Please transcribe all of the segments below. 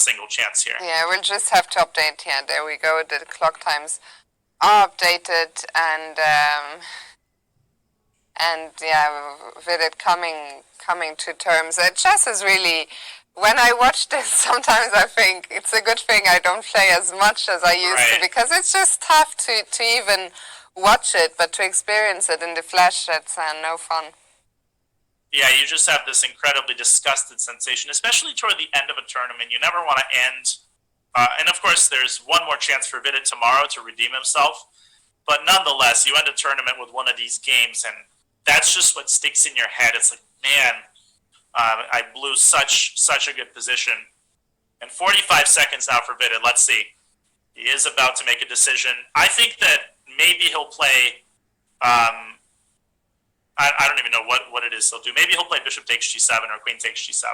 single chance here. Yeah, we'll just have to update. Yeah, there we go. The clock times are updated, and yeah, Vidit coming to terms. Chess is really. When I watch this, sometimes I think it's a good thing I don't play as much as I used to, because it's just tough to even watch it, but to experience it in the flesh, it's no fun. Yeah, you just have this incredibly disgusted sensation, especially toward the end of a tournament. You never want to end. And of course, there's one more chance for Vidit tomorrow to redeem himself. But nonetheless, you end a tournament with one of these games, and that's just what sticks in your head. It's like, man, I blew such a good position. And 45 seconds now for Vidit. Let's see. He is about to make a decision. I think that maybe he'll play. I don't even know what it is he'll do. Maybe he'll play bishop takes g7 or queen takes g7.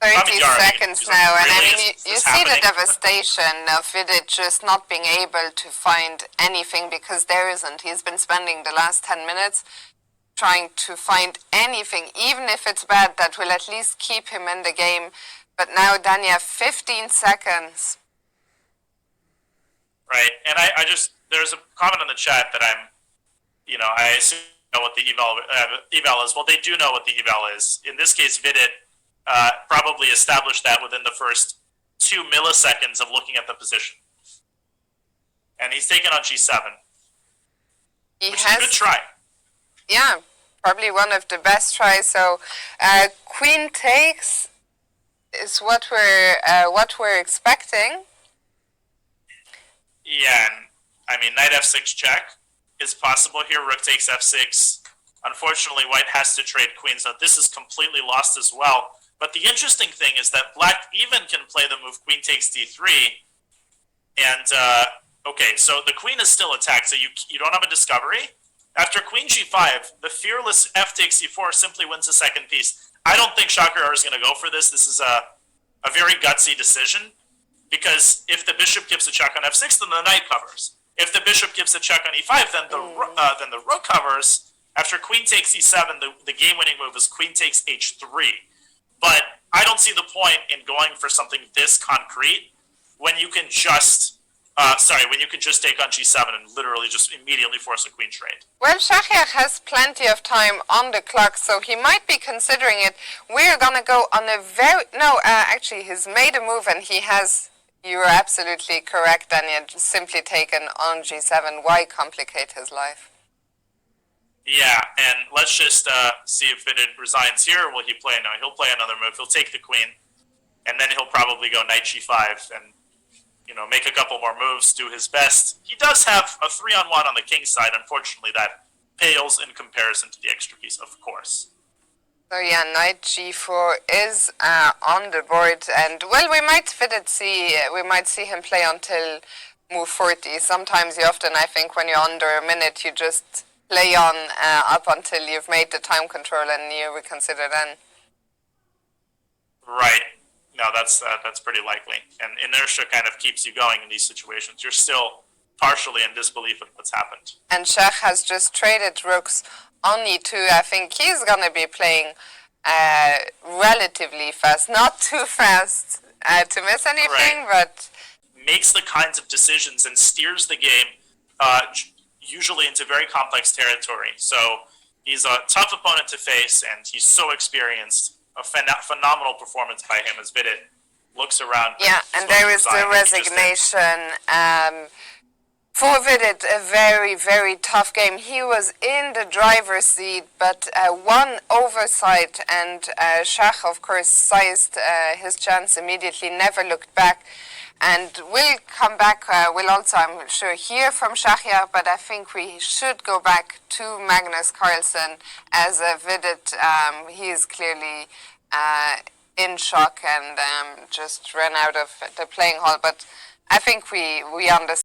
30 seconds now, and I mean, you see the devastation of Vidit just not being able to find anything, because there isn't. He's been spending the last 10 minutes trying to find anything, even if it's bad, that will at least keep him in the game. But now, Danya, 15 seconds. Right, and I just, there's a comment in the chat that I assume know what the eval is. Well, they do know what the eval is. In this case, Vidit probably established that within the first 2 milliseconds of looking at the position. And he's taken on g7. Which is a good try. Yeah, probably one of the best tries. So queen takes is what we're expecting. Yeah, and I mean, knight f6 check is possible here. Rook takes f6. Unfortunately, white has to trade queens. Now, this is completely lost as well. But the interesting thing is that black even can play the move queen takes d3. And, okay, so the queen is still attacked, so you don't have a discovery. After queen g5, the fearless f takes c4 simply wins the second piece. I don't think Shakir is going to go for this. This is a very gutsy decision, because if the bishop gives a check on f6, then the knight covers. If the bishop gives a check on e5, then the rook covers. After queen takes e7, the game-winning move is queen takes h3. But I don't see the point in going for something this concrete when you can just take on g7 and literally just immediately force a queen trade. Well, Shakir has plenty of time on the clock, so he might be considering it. We're gonna go on a actually, he's made a move, and he has. You're absolutely correct, Daniel. Simply taken on g7. Why complicate his life? Yeah, and let's just see if Vidit resigns here. Will he play? No, he'll play another move. He'll take the queen, and then he'll probably go knight g5 and, make a couple more moves, do his best. He does have a 3-on-1 on the king side. Unfortunately, that pales in comparison to the extra piece, of course. So yeah, knight g4 is on the board, and well, we might see him play until move 40. Sometimes, I think, when you're under a minute, you just play on up until you've made the time control, and you reconsider then. Right. No, that's pretty likely, and inertia kind of keeps you going in these situations. You're still partially in disbelief of what's happened. And Shach has just traded rooks on e2. I think he's gonna be playing relatively fast, not too fast to miss anything, but makes the kinds of decisions and steers the game usually into very complex territory. So he's a tough opponent to face, and he's so experienced. A phenomenal performance by him as Vidit looks around. Yeah, and there is the resignation. For Vidit, a very, very tough game. He was in the driver's seat, but one oversight, and Shach, of course, sized his chance immediately, never looked back. And we'll come back, we'll also, I'm sure, hear from Shachir, but I think we should go back to Magnus Carlsen as Vidit. He is clearly in shock and just ran out of the playing hall, but I think we understand.